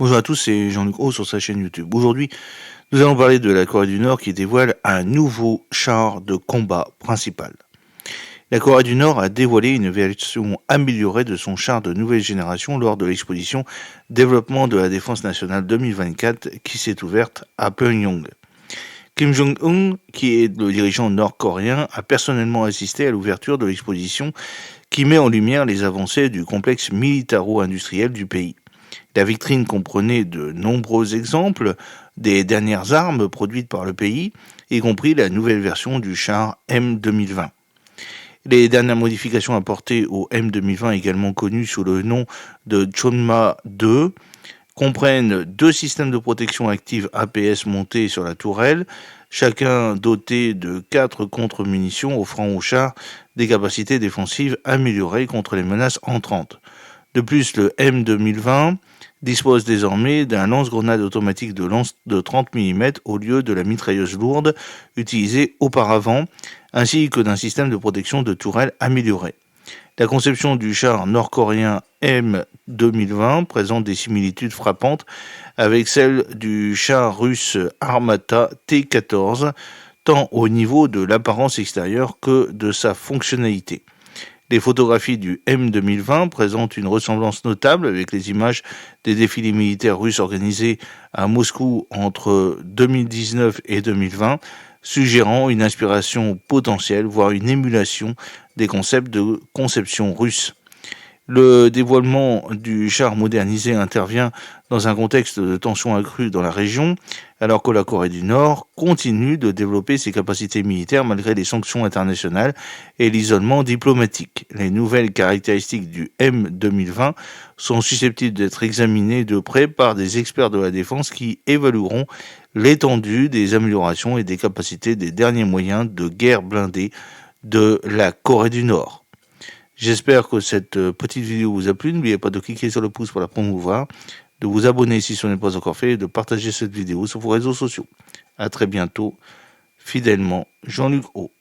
Bonjour à tous, c'est Jean-Luc Haut sur sa chaîne YouTube. Aujourd'hui, nous allons parler de la Corée du Nord qui dévoile un nouveau char de combat principal. La Corée du Nord a dévoilé une version améliorée de son char de nouvelle génération lors de l'exposition Développement de la Défense nationale 2024 qui s'est ouverte à Pyongyang. Kim Jong-un, qui est le dirigeant nord-coréen, a personnellement assisté à l'ouverture de l'exposition qui met en lumière les avancées du complexe militaro-industriel du pays. La vitrine comprenait de nombreux exemples des dernières armes produites par le pays, y compris la nouvelle version du char M2020. Les dernières modifications apportées au M2020, également connu sous le nom de Chonma 2, comprennent deux systèmes de protection active APS montés sur la tourelle, chacun doté de 4 contre-munitions offrant au char des capacités défensives améliorées contre les menaces entrantes. De plus, le M2020 dispose désormais d'un lance-grenade automatique de 30 mm au lieu de la mitrailleuse lourde utilisée auparavant, ainsi que d'un système de protection de tourelle amélioré. La conception du char nord-coréen M2020 présente des similitudes frappantes avec celle du char russe Armata T-14, tant au niveau de l'apparence extérieure que de sa fonctionnalité. Les photographies du M2020 présentent une ressemblance notable avec les images des défilés militaires russes organisés à Moscou entre 2019 et 2020, suggérant une inspiration potentielle, voire une émulation des concepts de conception russe. Le dévoilement du char modernisé intervient dans un contexte de tension accrue dans la région, alors que la Corée du Nord continue de développer ses capacités militaires malgré les sanctions internationales et l'isolement diplomatique. Les nouvelles caractéristiques du M2020 sont susceptibles d'être examinées de près par des experts de la défense qui évalueront l'étendue des améliorations et des capacités des derniers moyens de guerre blindés de la Corée du Nord. J'espère que cette petite vidéo vous a plu. N'oubliez pas de cliquer sur le pouce pour la promouvoir, de vous abonner si ce n'est pas encore fait et de partager cette vidéo sur vos réseaux sociaux. À très bientôt. Fidèlement, Jean-Luc Haut.